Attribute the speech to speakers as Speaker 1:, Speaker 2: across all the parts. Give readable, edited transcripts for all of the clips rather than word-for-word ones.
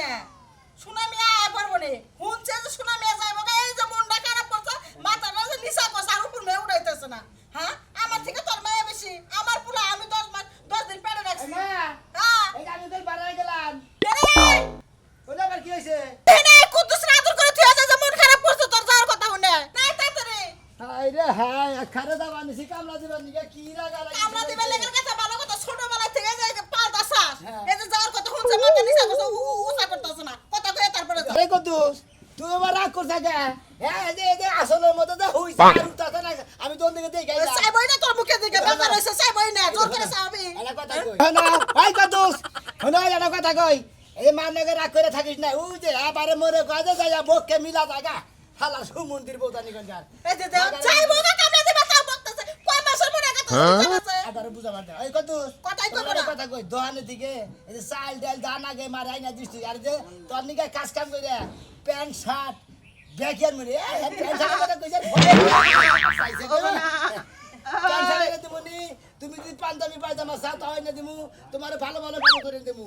Speaker 1: না সুনামি আয় পারবো নে হুনছে যে সুনামি যাইবো এই যে মনটা খারাপ করছে মাথাটা যে নিচা করছে আর উপর মেয়ে উঠাইতেছে না হ্যাঁ আমার থেকে তোর মেয়ে বেশি আমার পুলা আমি 10 মাস 10 দিন পেটে রাখছি
Speaker 2: না
Speaker 1: হ্যাঁ
Speaker 2: এই আমি তো বাড়ায় গেলাম
Speaker 1: রে
Speaker 2: ওটা আবার কি হইছে
Speaker 1: এনে কুদ্দুস আদর করে তুই আছে যে মন খারাপ করছে তোর যাওয়ার কথা শুনে নাই তাড়াতাড়ি
Speaker 2: হাই রে হাই খারে দাবা নিছি কামলা দিবার নিকে কি লাগা লাগি
Speaker 1: আমরা দিবে লেগের কাছে ভালো কথা ছোটবেলা থেকে যে পাল্টা শ্বাস
Speaker 2: হ্যাঁ।
Speaker 1: এই যে যাওয়ার কথা শুনছে মাথা নিচা করছে উসা করতেছে না কথা কয়ে তারপরে যা
Speaker 2: আরে কদ্দুস তুই আবার রাগ করছ কে হ্যাঁ এই যে আসলের মতো যা হইছে আর উঠতাছে না আমি তোর দিকে দেখাই না
Speaker 1: চাইবই না তোর মুখে দিকে বেকার হইছে চাইবই না জোর করে চাবি
Speaker 2: এটা কথা কই না ওই কদ্দুস হনা এটা কথা কই এই মানকে রাগ করে থাকিস না ওই যে আবারে মরে কাজে যায় বককে মিলা জায়গা হালা সুমন্দির বউতানি গঞ্জার
Speaker 1: এই যে চাইবো না কামড়া দিবা তা বকতেছে কয় মাসের মনে কথা আছে
Speaker 2: আদারে বুঝা মারতে ওই কদ্দুস
Speaker 1: কথাই কই বড়
Speaker 2: কথা কই দোহানের দিকে এই যে চাল ডাল দান আগে মারাই না দিস তুই আর যে তোর নিকে কাজ কাম করে প্যান্ট শার্ট ব্যাগের মরে প্যান্ট শার্টের কথা কইছ চাইছে তো প্যান্ট শার্টের দিমুনি তুমি যদি পাঞ্জাবি পায়জামা চাও তাও না দিমু তোমার ভালো ভালো কাম করে দিমু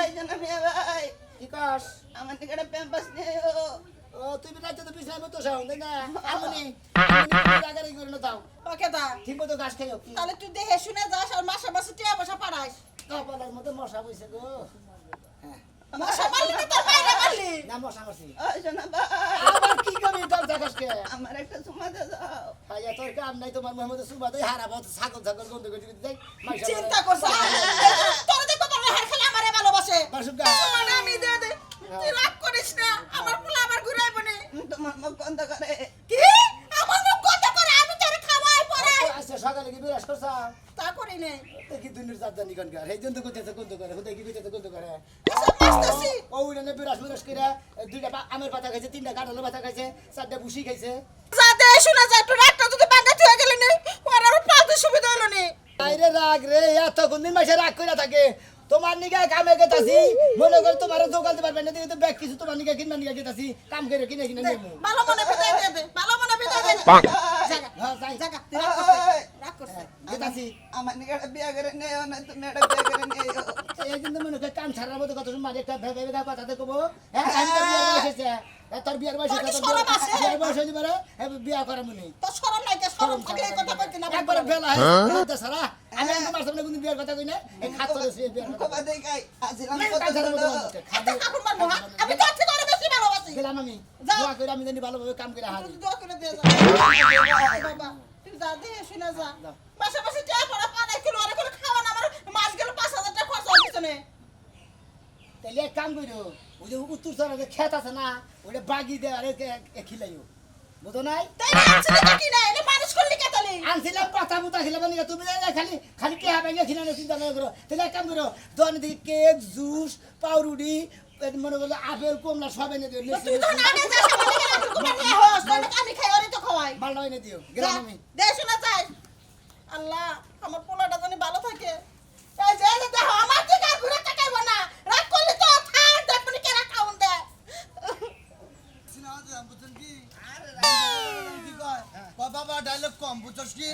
Speaker 1: এই যে না মেয়ে ভাই
Speaker 2: কি কস
Speaker 1: আমার দিকে প্যাম্পাস নেই
Speaker 2: ও তুই রাতে তো বিছানায় মতো শাও না আমনি রাগারি করে না দাও
Speaker 1: ওকে দা
Speaker 2: ঠিক মতো ঘাস খাইও
Speaker 1: তাহলে তুই দেখে শুনে যাস আর মাসে মাসে টিয়া পয়সা পাঠাইস
Speaker 2: কপালের মতো মশা বইছে গো
Speaker 1: মশা মারলি না তোর বাইরে মারলি
Speaker 2: না মশা মারছি
Speaker 1: ওই শোনা ভাই
Speaker 2: আবার কি করবি তোর জাগাসকে
Speaker 1: আমার একটা সুমা দে দাও
Speaker 2: ভাইয়া তোর কাম নাই তোমার মোহাম্মদ সুবাদে হারাবো ছাগল ছাগল গন্ধ করে দিতে যাই
Speaker 1: চিন্তা করছ তোর দেখো তোর হার খালি আমারে ভালোবাসে
Speaker 2: মাসুকা
Speaker 1: মানে আমি দে দে তুই রাগ করিস না আমার পোলা আমার ঘুরাইব না তোমার মুখ বন্ধ করে কি আমার মুখ বন্ধ করে আমি তোরে খাওয়াই পড়াই
Speaker 2: আচ্ছা সকালে কি বিরাজ করছা
Speaker 1: তা করি নে
Speaker 2: কি দুনির জাতদানি কোন করে এই জন্য করতেছে কোন করে হুদাই কি বিতেছে কোন করে
Speaker 1: মাস্তাসি
Speaker 2: ও উড়ানে বিরাজ বিরাজ করে দুইটা আমের পাতা খাইছে তিনটা কাঁঠালের পাতা খাইছে চারটা বুসি খাইছে
Speaker 1: যাতে শোনা যায় তো রাতটা যদি বাঙ্গা তুই গেলি নে ওর আর পালতে সুবিধা হলো নে
Speaker 2: আইরে রাগ রে এত কোনদিন মাসে রাগ কইরা থাকে তোমার নিকে কামে গেতাছি মনে করে তোমার দোকানতে পারবে না তো ব্যাগ কিছু তোমার নিকে কিনবা নিকে গেতাছি কাম করে কিনে কিনে নেমু
Speaker 1: ভালো মনে বিদায় দে দে ভালো মনে বিদায় দে জায়গা
Speaker 2: হ্যাঁ যাই
Speaker 1: জায়গা তুই রাগ করছিস
Speaker 2: গেতাছি
Speaker 1: আমার নিগাড়া বিয়া করে নেও না তুমি এটা বিয়া করে নেও
Speaker 2: এই কিন্তু মনে করে কান ছাড়ার মতো কত সময় একটা ভেবে ভেবে কথাতে কব হ্যাঁ আমি তো বিয়ার বয়স হয়েছে তোর বিয়ার বয়স হয়েছে বিয়ার বয়স হয়েছে পারে বিয়া করা মনে
Speaker 1: তো শরম নাই কে শরম থাকলে এই কথা কইতে না
Speaker 2: একবার ফেলা হ্যাঁ সারা আমি তোমার সামনে কিন্তু বিয়ার কথা কই না এই খাত করে বিয়ার কথা
Speaker 1: কবা দেই গাই আজিলাম
Speaker 2: কান ছাড়ার মতো
Speaker 1: খাতে কাকুর মারবো আমি তো আছে করে বেশি ভালোবাসি
Speaker 2: গেলাম আমি দোয়া করে আমি জানি ভালোভাবে কাম করে হারি
Speaker 1: দোয়া করে দিয়ে যা বাবা তুই যা দে শুনে যা মাসে মাসে টাকা পড়া পানাই কিলো আর কোনো খাওয়া না আমার মাস গেল 5000 টাকা খরচ হয়ে পিছনে
Speaker 2: তাহলে এক কাম করো ওই যে উত্তর সরা যে খেত আছে না ওটা বাগি দে আর খিলাইও বুঝো নাই
Speaker 1: তাই না আছে না কি না এটা মানুষ করলি কে তালি
Speaker 2: আনছিলাম পাতা পুতা খিলাবা নিয়ে তুমি খালি খালি কে হবে খিলানো চিন্তা না করো তাহলে এক কাম করো দোকানে দিকে কেক জুস পাউরুটি মনে করো আপেল কমলা সব এনে দিও
Speaker 1: তুই তো না না যাস আমাকে কোটা নিয়ে হোস তাহলে আমি খাই ওরে তো খাওয়াই
Speaker 2: মাল এনে দিও গেলাম আমি
Speaker 1: দে শুনে যাই আল্লাহ আমার পোলাটা জানি ভালো থাকে এই যে দেখো আমার থেকে আর ঘুরে তাকাইবো না রাগ করলি তো থাক দেখবনি কে রাখাউন দে
Speaker 3: বাবা ডায়লগ কম বুঝছস কি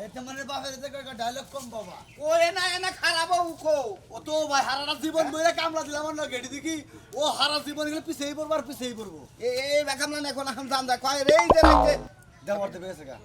Speaker 3: এটা মানে বাপের থেকে ডায়লগ কম বাবা
Speaker 4: ও এনা খারাপ উখো
Speaker 3: ও তো ভাই হারাটা জীবন বইরা কামলা দিলাম না গেড়ি দেখি ও হারা জীবন গেলে পিছেই পড়বার পিছেই পড়বো
Speaker 4: এই বেকামলা এখন এখন জান দা কয় রে এই যে রাইতে
Speaker 3: দেওয়ার দেবে এসে গা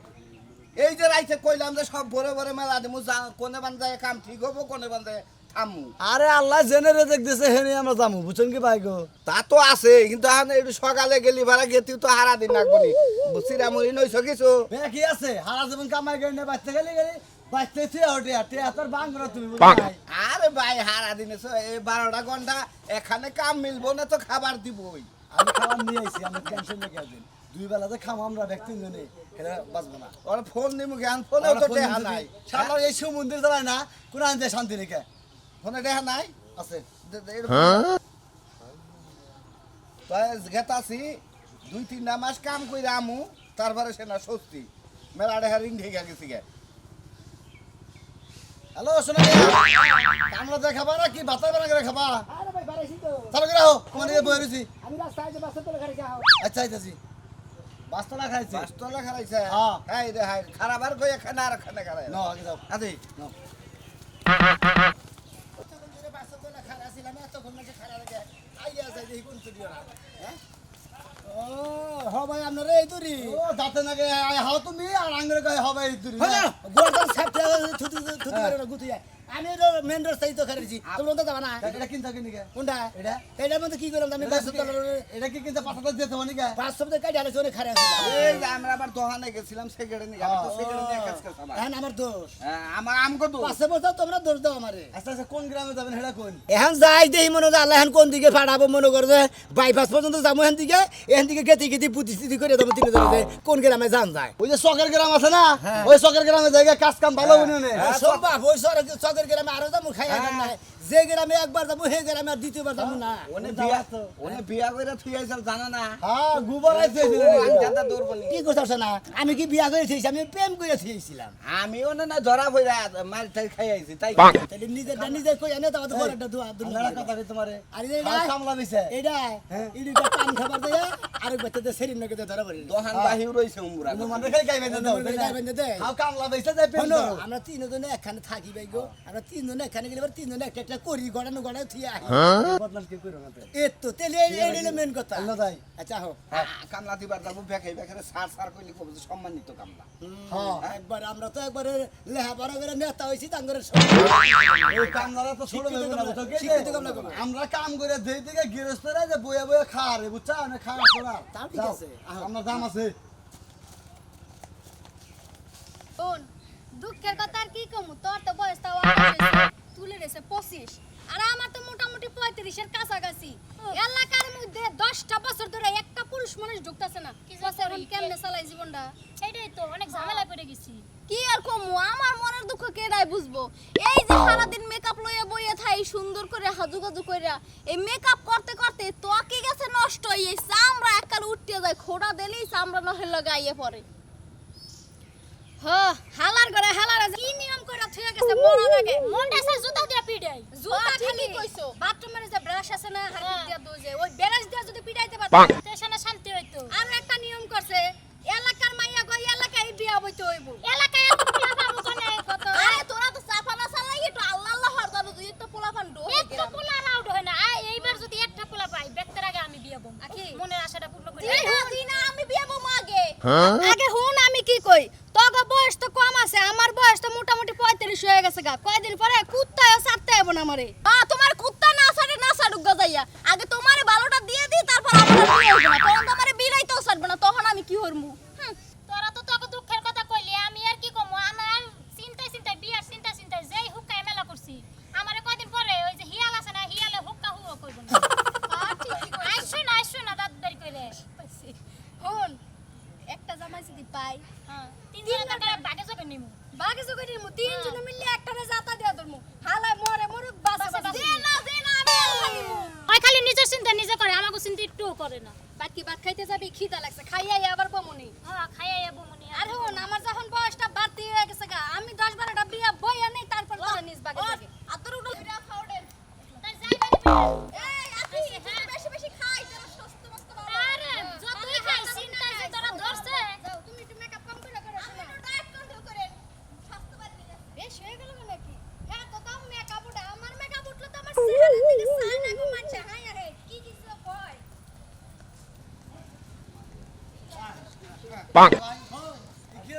Speaker 4: এই যে রাইতে কইলাম যে সব ভরে ভরে মেলা দিমু কোনে বান্দায় কাম ঠিক হবো কোনে বান্দায় থামু
Speaker 3: আরে আল্লাহ জেনে রেজেক দিছে হেনে আমরা যামু বুঝছেন কি ভাই গো
Speaker 4: তা তো আছে কিন্তু এখন একটু সকালে গেলি ভাড়া গেতি তো হারা দিন রাখবনি বুঝছিরা মরি নইছ কিছু
Speaker 3: বে কি আছে হারা জীবন কামাই গেলে বাচ্চা গেলে গেলে বাচ্চা থিয়া ওঠে আটে তোর বাংলা তুমি বুঝাই
Speaker 4: আরে ভাই হারা দিনে এই 12টা ঘন্টা এখানে কাম মিলবো না তো খাবার দিবই
Speaker 3: আমি খাবার নিয়ে আইছি আমি টেনশন লেগে আছেন দুই বেলা যে খাম আমরা ব্যক্তি জনে এটা বাঁচবো না
Speaker 4: ওর ফোন দিমু জ্ঞান ফোনেও তো দেখা নাই
Speaker 3: শালা এই সমুদ্রে জ্বালায় না কোন আনতে শান্তি রেখে
Speaker 4: ফোনে দেখা নাই
Speaker 3: আছে
Speaker 4: গেতাছি 2-3 মাস কাম কইরা আমু তারপরে সে না সত্যি মেলা দেখা রিং ঢেকে গেছি গে
Speaker 3: হ্যালো শোনা আমরা যা খাবা না কি ভাতা বানা করে খাবা
Speaker 2: আরে ভাই বাড়াইছি তো
Speaker 3: চালু করে আও তোমার এই বই রইছি
Speaker 2: আমি রাস্তায় যে বাসে তোলে গাড়ি যাও
Speaker 3: আচ্ছা আইতাছি বাস্তলা খাইছি
Speaker 4: বাস্তলা খারাইছে
Speaker 3: হ্যাঁ।
Speaker 4: হাই রে হাই খারাপ আর কই এখানে আর এখানে খারাই
Speaker 3: ন আগে যাও
Speaker 4: আদি
Speaker 3: নাও।
Speaker 2: তখন ধরে বাসে তোলে খারাপ ছিলাম এতক্ষণ মাঝে খারাপ লাগে আইয়া চাই দেখি কোন চুরি ওরা হ্যাঁ ও হ ভাই আপনারা এই তুরি
Speaker 3: ও দাঁতে নাকি হাও তুমি আর আঙ্গুরে কয় হবে এই তুরি
Speaker 2: হলো গোড়াটা সাপটা থুতু থুতু করে গুতিয়া আমি তো মেন রাস্তায় তো খারেছি তোমরা তো যাবা না
Speaker 3: এটা কিনতে কিনি কে
Speaker 2: কোনটা
Speaker 3: এটা
Speaker 2: এটার মধ্যে কি করলাম আমি 500 ডলার
Speaker 3: এটা কি কিনতে 500 দিতে মানে কে
Speaker 2: 500 টাকা কাটি আলে খারে আছে
Speaker 4: এই যে আমরা আবার দোকানে গেছিলাম সেকেন্ডে নিয়ে আমি তো সেকেন্ডে নিয়ে কাজ করতাম
Speaker 2: এখন আমার দোষ
Speaker 4: আমার আমগো তো
Speaker 2: 500 বছর তোমরা দোষ দাও আমারে
Speaker 3: আচ্ছা আচ্ছা কোন গ্রামে যাবেন হেডা কোন
Speaker 2: এখন যাই দেই মনে হয় আল্লাহ এখন কোন দিকে ফাড়াবো মনে করে যে বাইপাস পর্যন্ত যাবো এখান দিকে গেতি গেতি পুতিস্তি করে দেবো তিন জনে কোন গ্রামে যান যায়
Speaker 3: ওই যে চকের গ্রাম আছে না ওই চকের গ্রামে জায়গা কাজ কাম ভালো বনে
Speaker 2: সব বাপ ওই চকের গ্রামে আরো যাবো খাই নাই যে গ্রামে একবার যাবো সেই গ্রামে আর দ্বিতীয়বার যাবো না
Speaker 4: ওনে বিয়া কইরা থুই আইছাল জানা না
Speaker 3: হ্যাঁ গোবর আইছে
Speaker 4: জানতা দূর বলি
Speaker 2: কি করছ না আমি কি বিয়া করে থইছি আমি প্রেম করে থইছিলাম
Speaker 4: আমি ওনে না ধরা পড়া মার তাই খাই আইছি তাই
Speaker 2: তাহলে নিজে কই এনে তো বড় একটা দোয়া
Speaker 3: আপনারা কথা কই তোমারে
Speaker 2: আর
Speaker 3: কামলা দিছে
Speaker 2: এইটা ইডিটা পান খাবার দেয়া আর বাচ্চাদের শরীর নকে ধরা পড়ি
Speaker 4: দোকান বাহির রইছে উমরা
Speaker 3: মানে খাই খাই বেঁধে দাও হাও কামলা দিছে যাই পেন দাও
Speaker 2: আমরা তিনজনে একখানে থাকি ভাই গো আমরা তিনজনে একখানে গেলে তিনজনে একটা একটা করি গড়ানো গড়ানো থিয়া
Speaker 3: বদনাম কি কইরো না
Speaker 2: এই তো তেলে এই মেন কথা
Speaker 3: না যাই
Speaker 2: আচ্ছা হো
Speaker 4: কামলা দিবার যাবো বেখাই বেখারে সার সার কইলি কব যে সম্মানিত কামলা
Speaker 2: একবার আমরা তো একবারে লেহাপড়া করে নেতা হইছি তাঙ্গরে
Speaker 3: এই কামলারা তো ছোট ভেবে না বুঝছো কি
Speaker 2: শিক্ষিত কামলা করবো।
Speaker 3: আমরা কাম করে দেই থেকে গৃহস্থরা যে বইয়া বইয়া খারে বুঝছা না খাওয়া করা
Speaker 2: তা ঠিক আছে।
Speaker 3: আমার দাম আছে
Speaker 5: শোন দুঃখের কথা আর কি কমু তোর তো বয়স তাও তুলে রেছে 25 আর আমার তো মোটামুটি 35 এর কাছাকাছি এলাকার মধ্যে 10টা বছর ধরে একটা পুরুষ মানুষ ঢুকতেছে না বছর কেমনে চালাই জীবনটা
Speaker 6: এটাই তো অনেক ঝামেলায় পড়ে গেছি
Speaker 5: কি আর কমু আমার মনের দুঃখ কেডাই বুঝবো এই যে সারাদিন মেকআপ লইয়া বইয়া থাই সুন্দর করে হাজুগাজু কইরা এই মেকআপ করতে করতে ত্বকে গেছে নষ্ট হয়ে চামড়া এককাল উঠতে যায় খোড়া দিলেই চামড়া নহলে লাগাইয়ে পড়ে হালার করে হালার কি নিয়ম করে থুয়া গেছে মরা লাগে
Speaker 6: মনটা সে জুতা দিয়ে পিটাই
Speaker 5: জুতা খালি কইছো বাথরুমের যে ব্রাশ আছে না হাত দিয়া দোজে ওই ব্রাশ দিয়া যদি পিটাইতে পারত
Speaker 6: স্টেশনে শান্তি হইতো
Speaker 5: আর একটা নিয়ম করছে এলাকার মাইয়া কই এলাকায় বিয়া বইতে হইব
Speaker 6: এলাকায় এত পোলা পাবো কোনে
Speaker 5: কত আরে তোরা তো চাপানা চালাই একটু আল্লাহ আল্লাহ হরদানো তুই তো পোলাপান ডো
Speaker 6: একটা পোলা রাউড হয় না এইবার যদি একটা পোলা পাই ব্যক্তির আগে আমি বিয়ে বম
Speaker 5: আকি?
Speaker 6: মনের আশাটা পূর্ণ করি
Speaker 5: দিনা আমি বিয়া বম আগে আগে হুন আমি কি কই তোগো বয়স তো কম আছে আমার বয়স তো মোটামুটি 35 হয়ে গেছে গা কয়দিন পরে কুত্তায় ছাড়তে হবে না আমারে তোমার কুত্তা না ছাড়ে না ছাড়ুক গাজাইয়া আগে তোমারে ভালোটা দিয়ে দি তারপর আমার বিয়ে হবে না তখন তোমারে বিরাইতেও ছাড়বে না তখন আমি কি হরমু
Speaker 6: তোরা তো তোকে দুঃখের কথা কইলি আমি আর কি কমু আমার চিন্তায় চিন্তায় বিয়ার চিন্তায় যেই হুক্কায় মেলা করছি আমারে কয়দিন পরে ওই যে হিয়াল আছে না হিয়ালে হুক্কা হুও কইব না আইসো না দাদদারি কইলে
Speaker 5: হুন একটা জামাই যদি পাই
Speaker 6: হ্যাঁ তিনজনে টাকা বাগে যাবে নিমু
Speaker 5: বাকি জগই দিমু তিনজনে মিললে একটারে জাতা দিয়া ধরমু হালাই মরে মরুক বাসে
Speaker 6: বাসে
Speaker 5: দে না আমি আল্লাহ দিমু
Speaker 6: ওই খালি নিজের চিন্তা নিজে করে আমাকে চিন্তা একটুও করে না
Speaker 5: বাকি ভাত খাইতে যাবি খিদা লাগছে খাইয়াই আবার বমুনি
Speaker 6: হ্যাঁ খাইয়া যাবো মনে
Speaker 5: আর হুন আমার যখন বয়সটা বাড়তি হয়ে গেছে গা আমি 10-12টা বিয়া বইয়া নেই তারপর তোরা নিজ বাগে যাবে আতর উঠল বিয়া খাওড়েন
Speaker 6: তাই যাই বাড়ি
Speaker 5: এই আতি বেশি বেশি খাই তোরা সুস্থ মস্ত
Speaker 6: আরে যতই খাই চিন্তা যে তোরা ধরছে
Speaker 5: যাও তুমি একটু মেকআপ কম করে করো আমি একটু ডায়েট কন্ট্রোল করেন স্বাস্থ্য বাড়ি বেশ হয়ে গেল নাকি হ্যাঁ তো তাও মেকআপ উঠে আমার মেকআপ উঠলে তো আমার চেহারা থেকে সাইন আগো মানছে হাই আরে কি কিছু কয়
Speaker 3: কি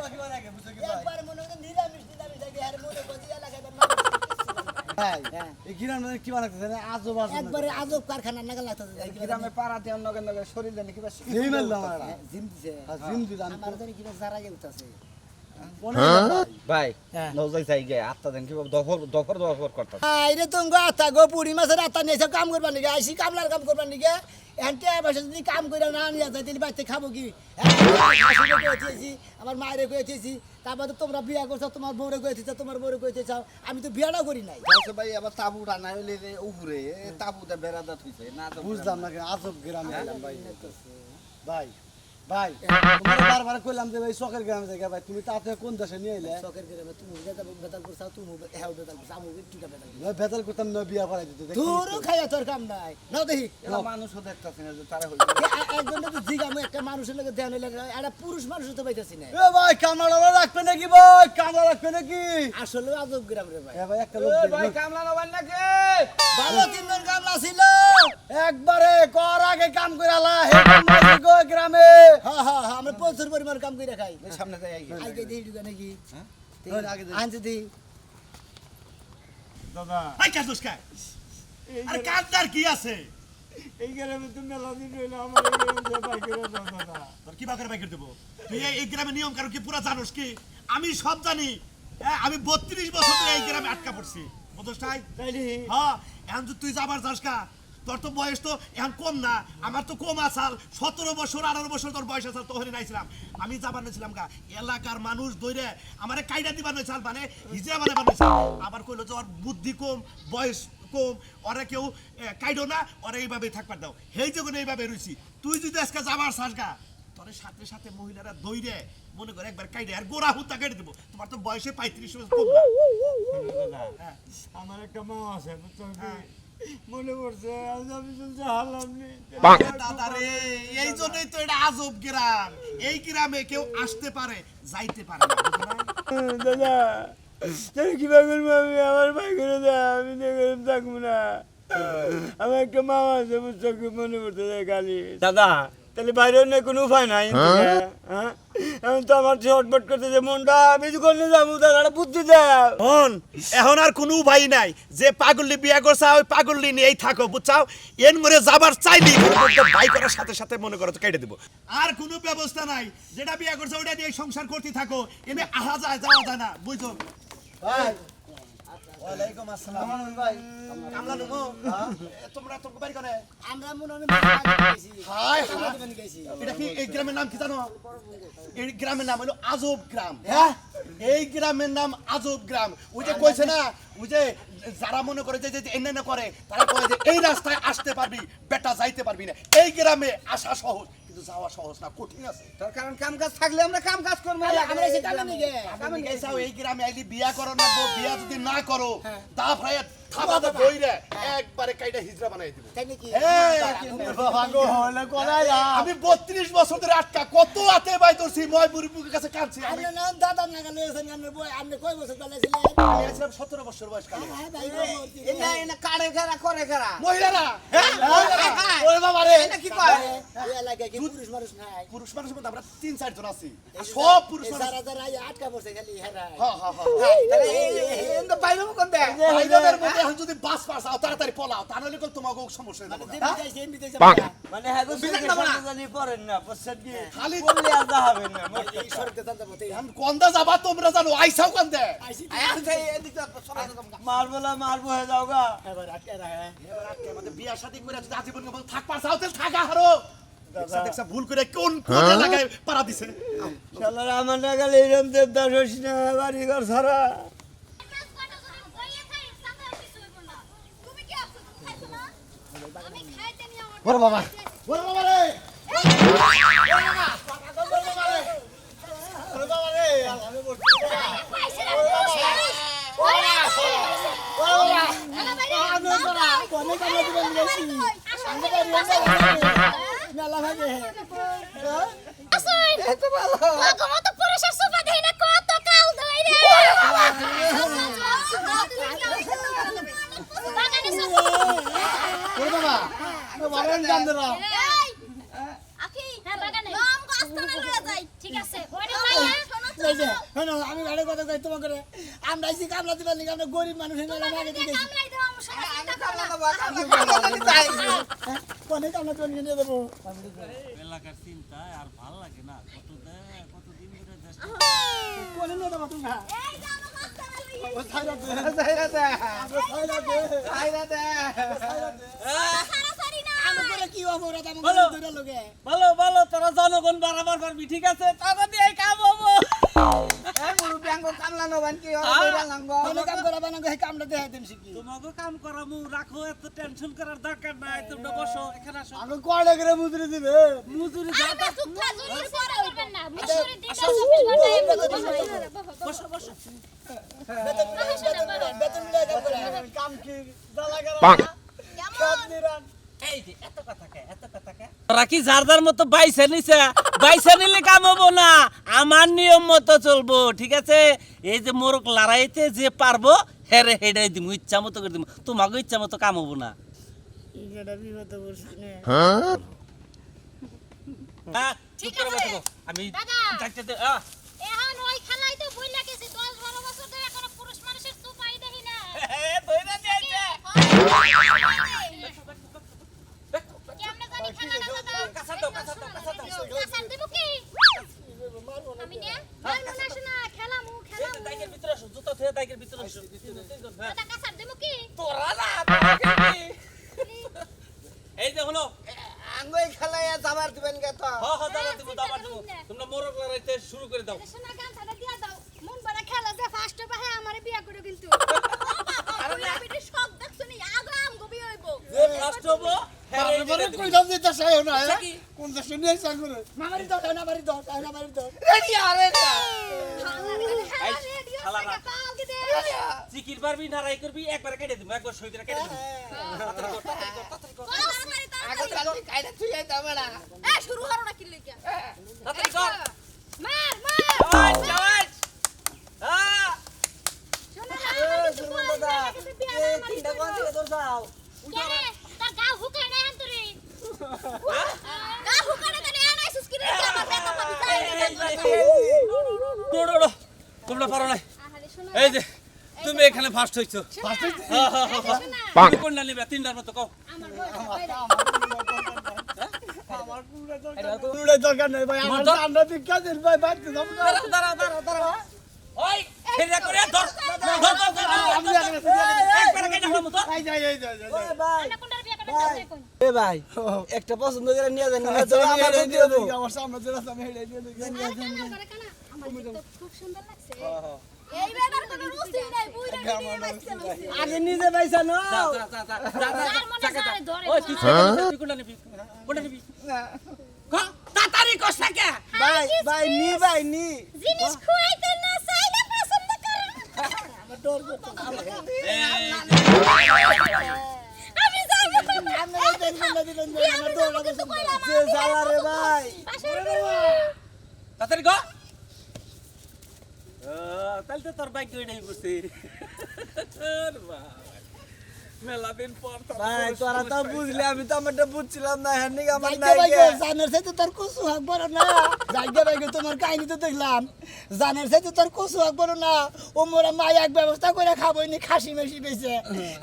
Speaker 3: বাকি লাগে বুঝছো কি ভাই
Speaker 2: একবার মনে হয় নিরামিষ আগে আর মনে করি এলাকায়
Speaker 3: ভাই এই গ্রামে কি বানাইতেছে না আজব আজব
Speaker 2: একবারে আজব কারখানা নাগাল লাগতেছে
Speaker 4: গ্রামে পাড়াতে অন্য নগে শরীর জানি কিবা
Speaker 3: এই মারলাম আমরা
Speaker 2: জিম দিছে
Speaker 3: জিম দিলাম
Speaker 2: আমার জানি কিবা জারা উঠতাছে
Speaker 4: ভাই
Speaker 2: হ্যাঁ।
Speaker 4: নজাই চাই গে আত্মা দেন কিবা দফর করতে
Speaker 2: আইরে তুমি আতা গো পুরি মাছের আতা নিয়েছে কাম করবা নাকি আইসি কামলার কাম করবা নাকি এনতে বসে যদি কাম করে না নিয়ে যায় তাহলে বাচ্চা খাবো কি আমার মায়েরে কয়েছি তারপর তো তোমরা বিয়া করছো তোমার বউরে কয়েছি তোমার বউরে কয়েছে চাও আমি তো বিয়াটা করি নাই
Speaker 4: বলছে ভাই আবার তাবু রান্না হইলে যে উপরে তাবুতে বেড়াদা থইছে না তো
Speaker 3: বুঝলাম না আজব গ্রামে এলাম ভাই ভাই ভাই তোমার বারবার কইলাম যে ভাই চকের গ্রামে জায়গা ভাই তুমি তাতে কোন দেশে নিয়ে এলে
Speaker 2: চকের গ্রামে তুমি বেতাল করছাও তুমি হ্যাঁ বেতাল করছো আমি টিকা বেতাল
Speaker 3: ভেতাল করতাম না বিয়া করাই দিতে
Speaker 2: তোরও খাইয়া তোর কাম নাই নাও দেখি
Speaker 4: এলা মানুষও দেখতাছে না যে তারা হইছে
Speaker 2: একজন তো জিগামু একটা মানুষের লগে ধ্যান হইলে একটা পুরুষ মানুষ তো পাইতাছি না
Speaker 3: এ ভাই কামলা রাখবে নাকি ভাই কামলা রাখবে নাকি
Speaker 2: আসলে আজব গ্রাম রে ভাই
Speaker 3: এ ভাই একটা লোক
Speaker 4: ভাই কামলা নবান নাকি
Speaker 2: ভালো তিনজন কামলা ছিল
Speaker 3: একবারে কর আগে কাম করে আলা হে মাঝে গো গ্রামে
Speaker 2: হ্যাঁ হ্যাঁ হ্যাঁ আমরা প্রচুর পরিমাণ কাম করে খাই
Speaker 4: ওই সামনে যাই আগে
Speaker 2: আগে দিই ঢুকে নাকি
Speaker 3: ধর আগে দে।
Speaker 2: আনতে দিই
Speaker 7: দাদা
Speaker 8: ভাই কাজ দোষকা আরে কাজদার কি আছে
Speaker 7: এই গ্রামে তো মেলা দিন হইলো আমার এই গ্রামে বাইক করে দাও দাদা
Speaker 8: তোর কি বাকের বাইকের দেবো তুই এই গ্রামের নিয়ম কারণ কি পুরা জানোস কি আমি সব জানি হ্যাঁ আমি 32 বছর ধরে এই গ্রামে আটকা পড়ছি বুঝছ তাই
Speaker 7: তাইলে
Speaker 8: হ্যাঁ এখন তুই যাবার যাস কা তোর তো বয়স তো এখন কম না আমার তো কম আসাল 17 বছর 18 বছর তোর বয়স আসাল তোহরে নাইছিলাম আমি যাবার নাইছিলাম কা এলাকার মানুষ দইরে আমারে কাইডা দিবার নাইছাল মানে হিজরা বানাবার নাইছাল আবার কইলো যে ওর বুদ্ধি কম বয়স কম ওরা কেউ কাইডো না ওরা এইভাবেই থাকবার দাও হেই যখন এইভাবে রইছি তুই যদি আজকে যাবার চাস গা তোর সাথে সাথে মহিলারা দইরে মনে করে একবার কাইডে আর গোড়া হুত্তা কেটে দেবো তোমার তো বয়সে 35 বছর কম না
Speaker 7: দাদা আমার একটা মা আছে বুঝছো কি? মনে পড়ছে আজ আমি চলছে হারলাম নি
Speaker 8: দাদারে এই জন্যই তো এটা আজব গ্রাম এই গ্রামে কেউ আসতে পারে যাইতে পারে না বুঝো না?
Speaker 7: দাদা তাহলে কিভাবে করবো আমি আমার বাইক করে দেয় আমি দেখে থাকবো না আমার একটা মা আছে বুঝছো কি? মনে পড়ছে খালি দাদা তাহলে বাইরেও নেই কোনো উপায় নাই হ্যাঁ এখন তো আমার শর্টবট করতে যে মনটা আমি যখন যাবো দাদা বুদ্ধি দেয়
Speaker 8: হন এখন আর কোনো উপায় নাই যে পাগলি বিয়া করছে ওই পাগলি নিয়েই থাকো বুঝছাও এর মরে যাবার চাইলি ভাই করার সাথে সাথে মনে করো তো কেটে দেবো আর কোনো ব্যবস্থা নাই যেটা বিয়া করছে ওটা দিয়ে সংসার করতে থাকো এনে আহা যায় যাওয়া যায় না বুঝছো
Speaker 3: ভাই ওয়ালাইকুম আসসালাম ভাই
Speaker 8: কামলা নেবো তোমরা তোর বাড়ি কোনে
Speaker 2: আমরা মনে হয় গেছি
Speaker 8: হাই
Speaker 2: আমরা দোকানে গেছি
Speaker 8: এটা কি এই গ্রামের নাম কি জানো এই গ্রামের নাম হলো আজব গ্রাম
Speaker 3: হ্যাঁ
Speaker 8: এই গ্রামের নাম আজব গ্রাম ওই যে কইছে না ওই যে যারা মনে করে যে এনে করে তারা কয় যে এই রাস্তায় আসতে পারবি বেটা যাইতে পারবি না এই গ্রামে আসা সহজ কিন্তু যাওয়া সহজ না কঠিন আছে
Speaker 4: তার কারণ কাম কাজ থাকলে আমরা কাম কাজ করবো
Speaker 2: আমরা এসে কামে নিয়ে
Speaker 8: আমি গেছাও এই গ্রামে আইলি বিয়া করো না বিয়া যদি না করো দা ফ্রাই থাবাতে বইরে একবারে কাইটা হিজরা বানাই দিব
Speaker 2: তাই নাকি
Speaker 3: বাবা গো হলে কোলাই
Speaker 8: আমি 32 বছর ধরে আটকা কত আতে বাই তোরছি মই বুড়ির কাছে কাঁদছি আমি
Speaker 2: আমরা না দাদা না গেলে এসে আমরা বই আপনি কয় বছর চলে ছিলেন
Speaker 8: আমি আছিলাম 17 বছর বয়স কালে
Speaker 2: হ্যাঁ ভাই
Speaker 4: এনা এনা কাড়ে কারা করে কারা
Speaker 8: মহিলারা হ্যাঁ ওরে বাবা রে
Speaker 4: এটা কি কয়
Speaker 2: এই এলাকায় কি পুরুষ মানুষ নাই
Speaker 8: পুরুষ মানুষের মধ্যে আমরা 3-4 জন আছি আর সব পুরুষ মানুষ
Speaker 2: সারা যারা আটকা পড়ছে খালি হেরা
Speaker 8: হ্যাঁ হ্যাঁ হ্যাঁ
Speaker 4: তাহলে এই তো পাইলো কোন দে
Speaker 8: ভাইদের মধ্যে এখন যদি বাস পাস আও তাড়াতাড়ি পলাও তা নইলে কল তোমাকে সমস্যা হয়ে যাবে
Speaker 2: বিদেশে
Speaker 7: মানে হ্যাঁ তো
Speaker 4: বিদেশ যাবো না।
Speaker 7: জানি পড়েন না পশ্চাৎ গিয়ে
Speaker 8: খালি
Speaker 7: বললে আর যাবেন না
Speaker 2: এই সরকার জানতে পারতে
Speaker 8: এখন কোনদা যাবা তোমরা জানো আইসাও কোনদে
Speaker 2: আইসি
Speaker 4: এদিকে সরাই দাও
Speaker 7: মারবো হয়ে যাও গা
Speaker 2: এবার আটকা রাখা
Speaker 8: এবার আজকে আমাদের বিয়া শাদী করে যদি আজীবন কেবল থাক পাসাও তেল থাকা হারো দেখছা ভুল করে কোন কোন এলাকায় পাড়া দিছে
Speaker 7: শালারা আমার না গেলে এরম দেবদাস হইস না বাড়ি ঘর ছাড়া
Speaker 6: কাজ করা যদি বইয়ে খাই সাথে আর কিছু হইব না তুমি কি আছো তুমি খাইছো না আমি খাইতে নিয়ে আমার
Speaker 3: ওরে বাবা
Speaker 8: ওরে বাবা রে
Speaker 6: পয়সা ওরে
Speaker 2: কোনে কামে দিবেন গেছি মেলা ভাগে
Speaker 6: আসুন এত ভালো কত পুরুষের সোফা দেই না কত কাল ধরে বাগানে সোফা
Speaker 3: ওরে বাবা মারেন জান দেরা
Speaker 6: এই আকি হ্যাঁ বাগানে নাম গাছতলা লয়ে যাই ঠিক আছে ওরে ভাইয়া
Speaker 2: এই যে শোনো আমি ভালো কথা কই তোমাকে আমরা আইছি কামলা দিবেন নাকি আমরা গরিব মানুষ মেলা ভাগে দিয়ে গেছি
Speaker 6: কামলাই দাও আমার সাথে চিন্তা করো না
Speaker 2: কোনে কামলা তুমি নিয়ে দেবো
Speaker 7: এলাকার চিন্তা আর ভাল লাগে না কতদিন ধরে দেশ
Speaker 2: কোনে নিয়ে দেবো তুমি
Speaker 6: এই যে আমার গাছতলা লইয়া সারাসারি না
Speaker 2: আমি করে কি হবো রে আমি
Speaker 7: বলো।
Speaker 2: দুইটা লোকে
Speaker 7: ভালো ভালো তোরা জনগণ বাড়াবার পারবি ঠিক আছে টাকা দিয়ে কাম হবো
Speaker 4: এই মুরু ব্যাঙ্গ কামলা নবান কি হবে লাঙ্গো
Speaker 2: কোনে কাম করা বানাঙ্গ হে কামলা দেখাই দেন শিখি
Speaker 7: তোমাকে কাম করামু রাখো এত টেনশন করার দরকার নাই তোমরা বসো এখানে আসো
Speaker 3: আমি কয়টা করে মুদ্রে দিবে
Speaker 7: মজুরি
Speaker 6: আরে সুখা জুরির পরে করবেন না মিশরি দিতে 24 ঘন্টা এমনি
Speaker 7: বসো বসো
Speaker 2: বেতন মিলে কাম করে
Speaker 3: কাম কি জ্বালা করা সব নিরান
Speaker 7: এই যে এত কথা কে তোরা কি যার যার মতো বাইসে নিলে কাম হবো না আমার নিয়ম মতো চলবো ঠিক আছে এই যে মোরক লড়াইতে যে পারবো হেরে হেডাই দিমু ইচ্ছা মতো করে দিমু তোমাকে ইচ্ছা মতো কাম হবো না
Speaker 2: ছেলেটা বিপদে পড়ছি না
Speaker 6: ঠিক আছে আমি যাইতে এখন ওই খেলাই তো ভুল লাগেছে 10-12 বছর ধরে কোনো পুরুষ মানুষের সুপাই দেখি না
Speaker 7: ধইরা যাইছে
Speaker 6: কেমনে জানি খেলা না দাও
Speaker 7: কাছা দাও কাছা
Speaker 6: দেব কি আমি নে
Speaker 5: মারমু না শোনা খেলামু
Speaker 7: দাইকের ভিতরে আসো জুতা থয়ে দাইকের ভিতরে আসো
Speaker 6: দাদা কাছার দেব কি
Speaker 7: তোরা না এই যে হলো
Speaker 4: আঙ্গুই খেলাইয়া যাবার দিবেন গে তো
Speaker 7: দাবার দিব তোমরা মোরগ লড়াইতে শুরু করে দাও
Speaker 5: শোনা গানটা দিয়া দাও মন বড় খেলা যে ফার্স্ট পাহে আমারে বিয়া করে কিন্তু আরে আমি শক দেখছনি আগাম গবি হইব
Speaker 7: যে ফার্স্ট হবো
Speaker 3: বারে কইলাম যে তা চাইও না কোন দেশ নিয়ে চাঙ্গুরে
Speaker 2: মামারি দাও না মারি দাও না মারি দাও
Speaker 4: রেডি আরে না
Speaker 7: চিকির পারবি না রাই করবি একবার কেটে দিব একবার সই করে কেটে দিব
Speaker 4: আগে চালু কাইটা তুই এই দামেড়া
Speaker 5: এ শুরু হরো না কি লাগিয়া
Speaker 7: তাড়াতাড়ি কর
Speaker 5: মার
Speaker 7: আওয়াজ আওয়াজ হ্যাঁ
Speaker 5: শোনা
Speaker 4: দাদা এই তিনটা কোন থেকে তোর যাও
Speaker 6: কে তোর গা হুকায় না হাতুরি
Speaker 5: গা হুকানে কানে আনাইছিস কি রে আমার বেটা পাবি তাই
Speaker 7: দৌড়ো তোমরা পারো না
Speaker 5: আহারে শোনা
Speaker 7: এই যে তুমি এখানে ফার্স্ট হইছো
Speaker 5: ফার্স্ট
Speaker 7: তুমি কোনটা নিবে তিনটার মতো কও
Speaker 5: আমার বড়
Speaker 3: পুরো দরকার নাই ভাই আমার আমরা বিখ্যাত দিন ভাই বাড়তে যাব না
Speaker 7: দাঁড়াও ওই ফেরা করে ধর
Speaker 3: আমি
Speaker 7: একবার কেটে দিলাম তো
Speaker 3: এই যাই
Speaker 4: ভাই
Speaker 6: না কোনটার বিয়া করতে চাই কোন
Speaker 4: এ ভাই একটা পছন্দ করে নিয়ে যান না তো
Speaker 3: আমার
Speaker 4: আমার দিয়ে দেবো
Speaker 3: আমার সামনে যেটা আমি হেডে দিয়ে দিই
Speaker 5: আমার তো খুব সুন্দর লাগছে এই বেটার কোনো রুচি নাই বুইরা ভিডিও বাচ্চা লাগছে
Speaker 4: আগে নিজে পয়সা নো
Speaker 6: আর মনে সারে ধরে
Speaker 7: ওই তুই কোনটা নিবি কোনটা নিবি তাড়াতাড়ি কস না কে
Speaker 4: ভাই ভাই নি
Speaker 6: জিনিস খুয়াইতে না চাইলে পছন্দ করেন আমি যাবো
Speaker 4: যে জ্বালা রে ভাই
Speaker 7: তাড়াতাড়ি গো তাহলে তো তোর বাইক গইডাই বসে মেলা দিন পর
Speaker 4: ভাই তোরা তো বুঝলি আমি তো আমারটা বুঝছিলাম না হ্যান্ডিং আমার
Speaker 2: জায়গা
Speaker 4: নাই
Speaker 2: ভাই জানের সাথে তোর কুসু হাক বড় না জায়গা ভাই তোমার কাহিনী তো দেখলাম জানের সাথে তোর কুসু হাক বড় না ও মোরা মাই এক ব্যবস্থা করে খাবই নি খাসি মেশি বেছে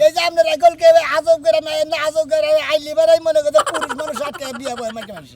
Speaker 2: এই যে আপনারা গলকে আজব করে মায়ের না আজব করে আইলি বারাই মনে করে পুরুষ মানুষ আটকে বিয়া বয় মাইকে মানুষ